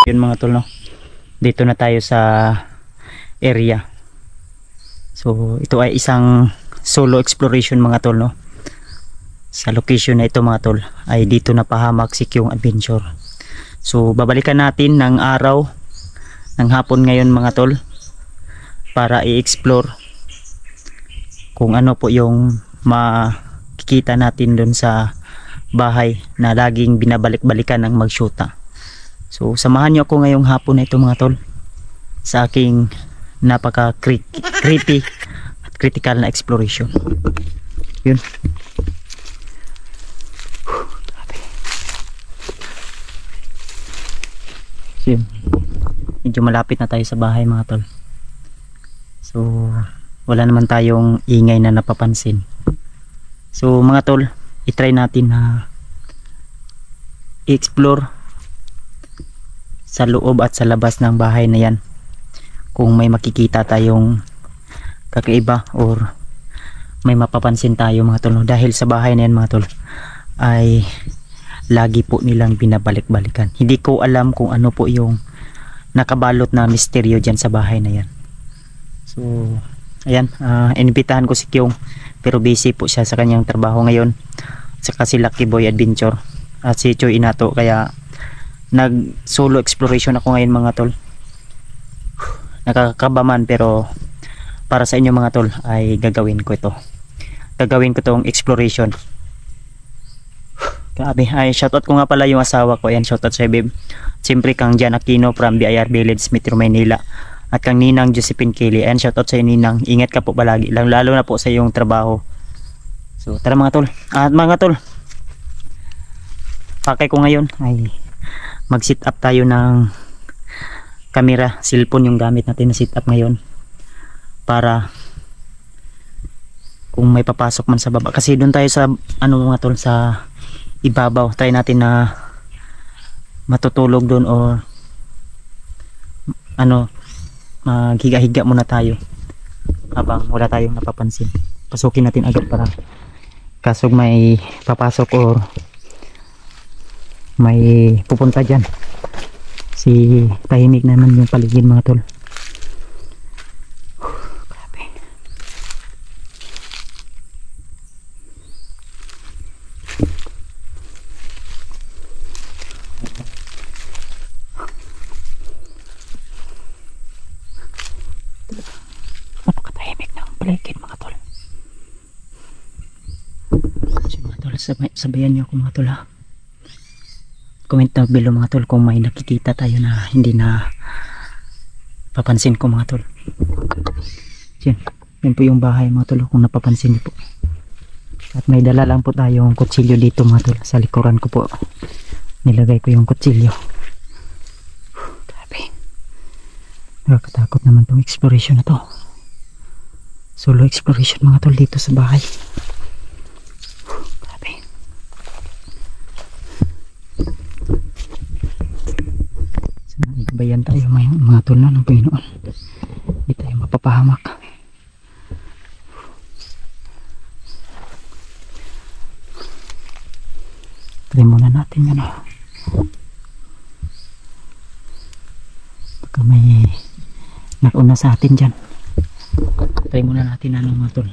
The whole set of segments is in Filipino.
Yun mga tol, no? Dito na tayo sa area. So ito ay isang solo exploration mga tol, no? Sa location na ito mga tol ay dito na pahamak si Kyong Adventure. So babalikan natin ng araw ng hapon ngayon mga tol para i-explore kung ano po yung makikita natin dun sa bahay na laging binabalik-balikan ng mag-shoota. So samahan nyo ako ngayong hapon na ito mga tol sa aking napaka creepy at critical na exploration. Yun. So, yun. Medyo malapit na tayo sa bahay mga tol. So wala naman tayong ingay na napapansin. So mga tol, i-try natin na i-explore sa loob at sa labas ng bahay na yan kung may makikita tayong kakaiba or may mapapansin tayo mga tol, no? Dahil sa bahay na yan mga tol ay lagi po nilang binabalik-balikan. Hindi ko alam kung ano po yung nakabalot na misteryo dyan sa bahay na yan. So ayan, inibitahan ko si Kyong pero busy po siya sa kanyang trabaho ngayon, saka si Lucky Boy Adventure at si Choy Inato, kaya nag solo exploration ako ngayon mga tol. Nakakakaba man pero para sa inyo mga tol ay gagawin ko tong exploration. Grabe, ay shoutout ko nga pala yung asawa ko. Ayan, shoutout sa babe. Siyempre kang Jan Aquino from BIR Village, Metro Manila, at kang Ninang Josephine Kelly. Ayan, shoutout sa Ninang, ingat ka po palagi, lalo na po sa iyong trabaho. So tara mga tol, at mga tol, pakay ko ngayon ay mag sit up tayo ng camera, cellphone yung gamit natin na sit up ngayon para kung may papasok man sa baba, kasi doon tayo sa ano mga tol, sa ibabaw. Try natin na matutulog doon or ano, maghiga-higa muna tayo habang wala tayong napapansin. Pasukin natin agad para kasog may papasok or may pupunta dyan. Si tahimik naman yung paligid mga tol. Grabe. Napakatahimik ng paligid mga tol. So mga tol, sabayan niyo ako mga tol, ha. Comment na below mga tol kung may nakikita tayo na hindi na papansin ko mga tol. Yan po yung bahay mga tol kung napapansin niyo po. At may dala lang po tayong kutsilyo dito mga tol. Sa likuran ko po nilagay ko yung kutsilyo. Grabe. Nakakatakot naman tong exploration na to. Solo exploration mga tol dito sa bahay. Bayan tayo mga tol na ng Panginoon. Hindi tayo mapapahamak. Try muna natin yan. Baka may nakauna sa atin dyan. Try muna natin mga tol.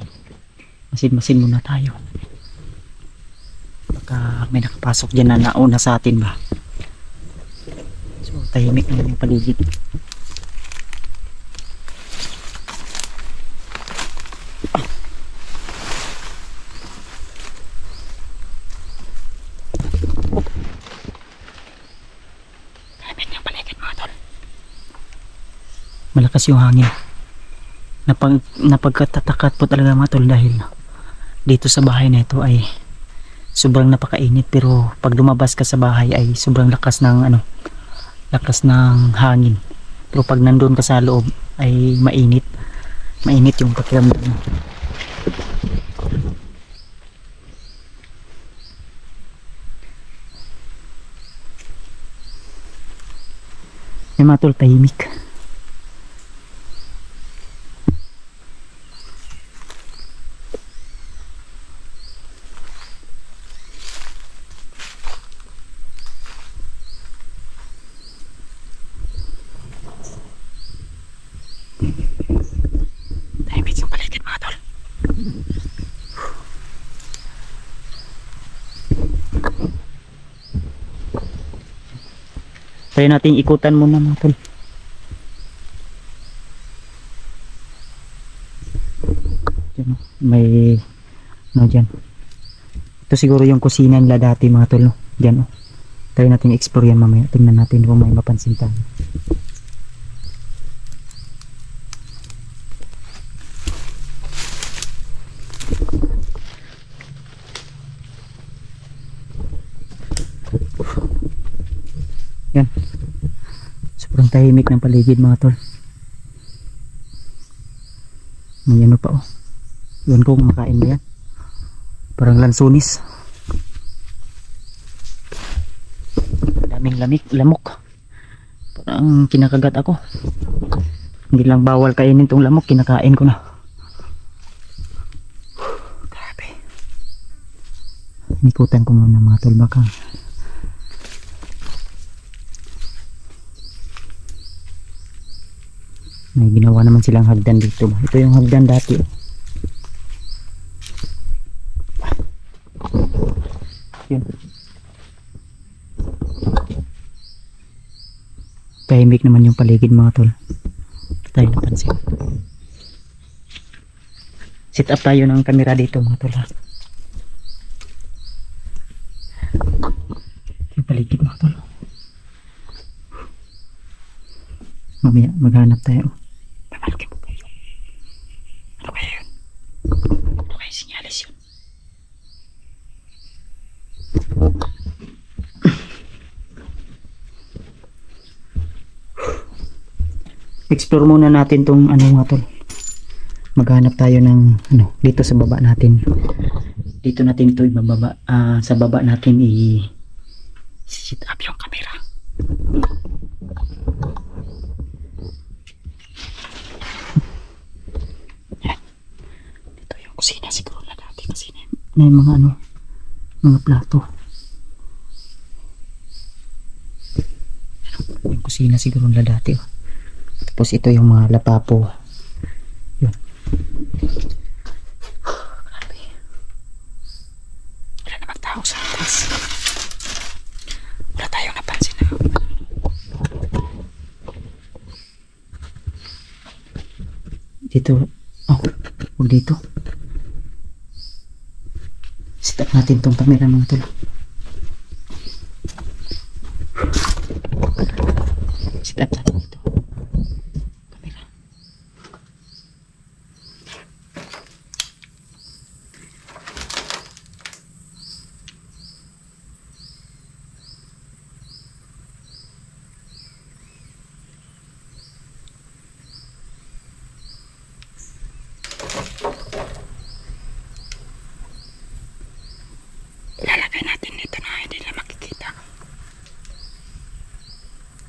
Masin-masin muna tayo. Baka may nakapasok dyan na nauna sa atin ba. Tahimik naman yung paligid. Tahimik yung paligid mga tol. Malakas yung hangin. Napagkatatakat po talaga mga tol dahil dito sa bahay na ito ay sobrang napakainit, pero pag lumabas ka sa bahay ay sobrang lakas ng lakas ng hangin. Pero pag nandun ka sa loob ay mainit. Mainit yung pakiramdam mo. Yung mga tol, tahimik. Tahimik yung paligid mga tol. Try natin ikutan muna mga tol. Diyan, oh. May ano dyan. Ito siguro yung kusina nila dati mga tol. No? Diyan oh. Try natin explore yan mamaya. Tingnan natin kung may mapansin tayo. Yan. Sobrang tahimik ng paligid mga tol. May ano pa oh. Yun ko kung makain ba yan. Parang lansunis. Daming lamok. Parang kinakagat ako. Hindi lang bawal kainin tong lamok, kinakain ko na. Grabe. Nikutan ko muna mga tol, baka may ginawa naman silang hagdan dito. Ito yung hagdan dati. Yun. Tahimik naman yung paligid mga tol. Ito tayo napansin. Set up tayo ng camera dito mga tol. Yung paligid mga tol. Mamaya maghanap tayo. Pamalaki mo kayo. Ano kaya yun? Ano kaya sinyalis yun? Explore muna natin tong ano mga tol. Maghanap tayo ng ano dito sa baba natin. Dito natin ito ibababa. Sa baba natin i-set up yung camera. Yan. Dito yung kusina siguro na dati kasi na yung mga ano mga plato. Yung kusina siguro na dati oh. Tapos ito yung mga lapapo. Yun. Grabe. Wala namang tao sa atas. Wala tayong napansin na. Dito. Oh, huwag dito. Set up natin tong camera mga tol. Set up natin ito. Ilalagay natin dito na hindi na makikita.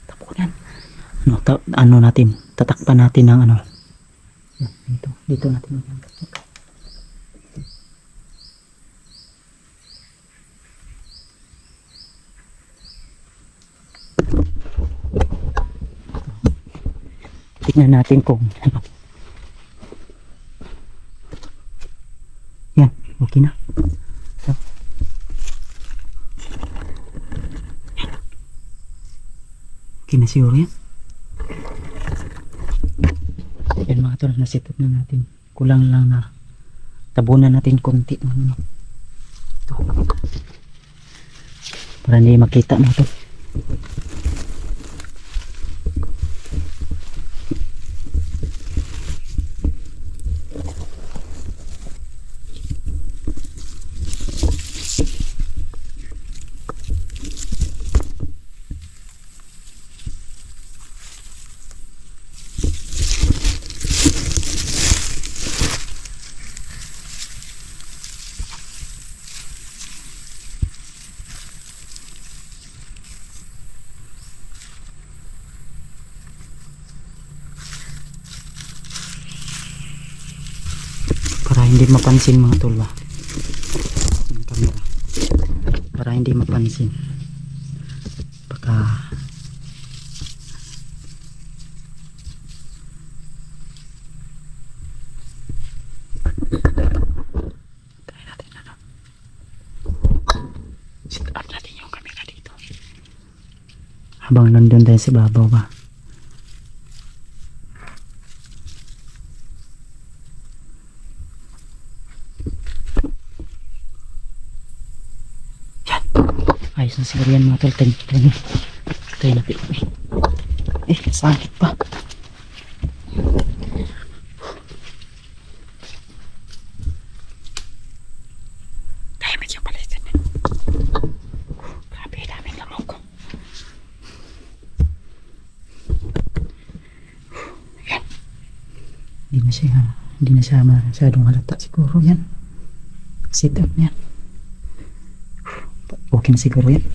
Tapunan. Ano natin? Tatakpan natin ng ano. Dito natin. Tingnan natin kung ano. Yan, okay na. So, okay na siguro yan. Yan mga tol, na-set up na natin. Kulang lang na tabunan natin konti. Ito. Para hindi makita mga tol. hindi mapansin mga tol ba yung camera, para hindi mapansin. Baka try natin ano, set up natin yung camera dito habang nandun tayo sa babaw ba. Ayos na siguro yan mga tol. Tayo na pila. Sakit pa. Tayo medyo palitin. Grabe, daming lamok. Yan. Hindi na siya masyadong halata siguro yan. Sit up yan. Okay na siguro yan.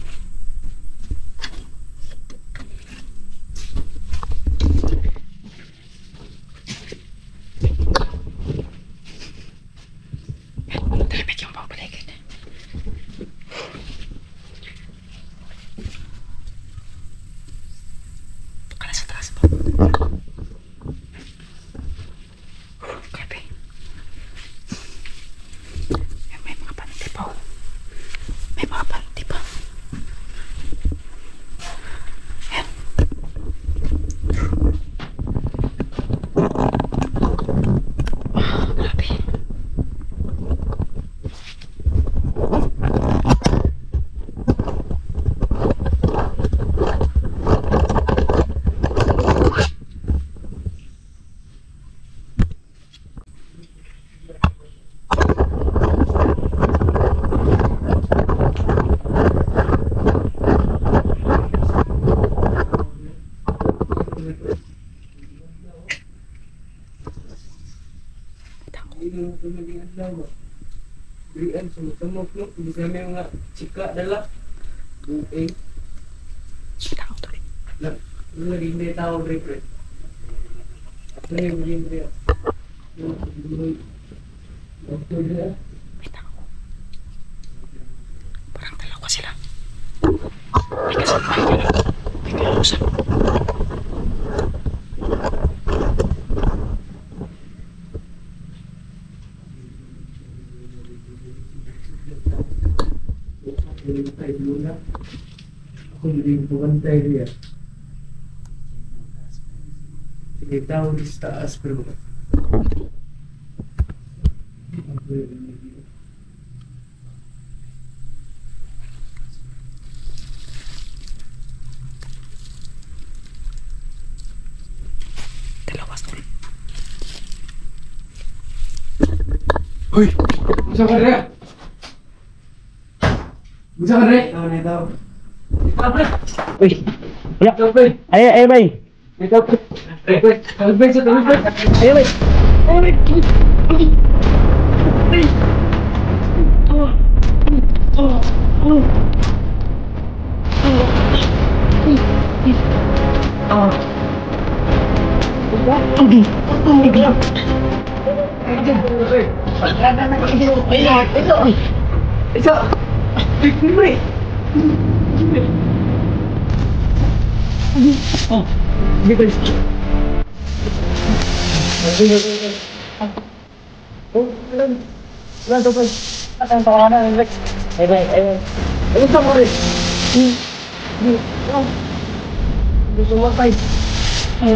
Talimit yung pabalikin. Baka na sa taas pa. Grabe. May mga panty pa. May mga panty pa. Yan. Grabe. Berian semua pun bisa memang cika adalah buing. Tahu tuh. Lah, lu rindu tahu repre. Apa yang rindu? Betul dia. May tao. Parang dalawa sila. May kasama. May kausap. Bantay dulu na. Ako hindi ko bantay dia. Sige, tahu di taas pero. Dalawa tol. Hoy, bisa ka rin? Bisa ka rin? Tahu nih tahu. Uy. Ya. Ayo bay. Ito po. Talbay sa talbay. Ayo bay. Ayo bay. Isa. Libre. Oh, gitu. Oh, lan to pa. Atang tawanan Lex. Ayo bay, ayo. Ano sa mo rin? Gusto mo tayo.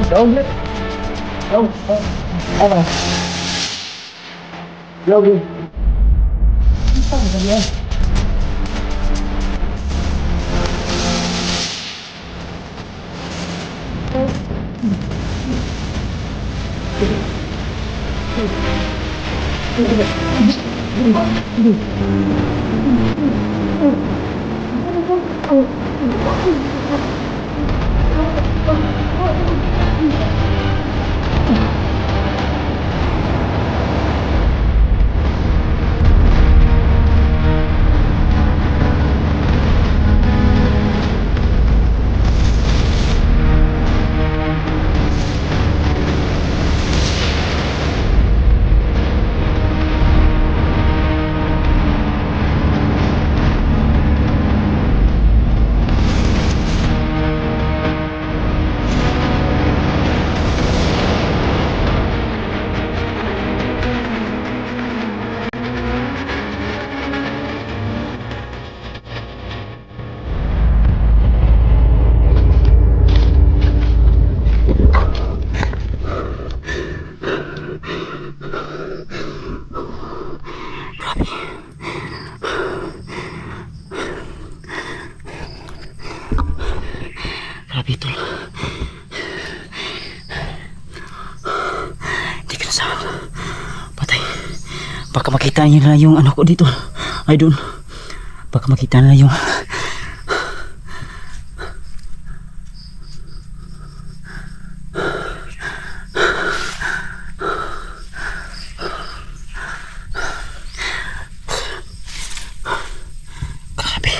Daog na. Daog. Ano? Daog. Ano ba yan? Sa patay. Baka makita nila yung ano ko dito. Ay doon. Baka makita nila yung grabe.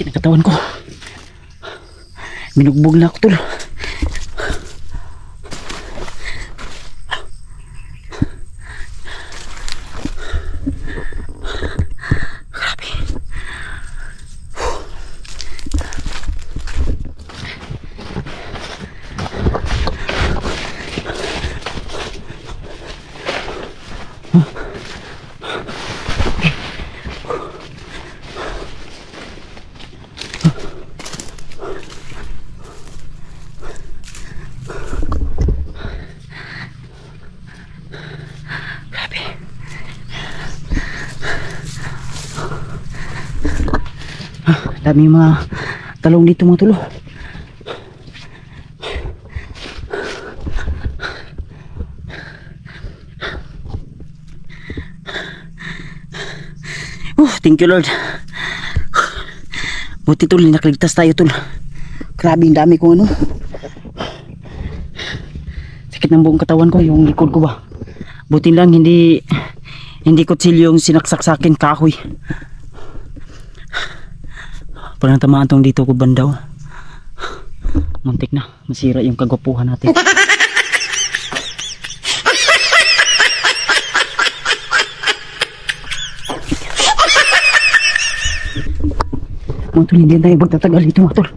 Kinakatawan ko. Minugbog na ako tol. Dami yung mga talong dito mga tulo. Thank you Lord. Buti tol, nakligtas tayo tol. Grabe yung dami kong ano. Sakit ng buong katawan ko, yung likod ko ba. Buti lang hindi kutsilyo yung sinaksak sa akin, kahoy. Parang tamaan tong dito ko bandaw. Muntik na, masira yung kagwapuhan natin. Mga tol, hindi tayo magtatagal dito mga tol.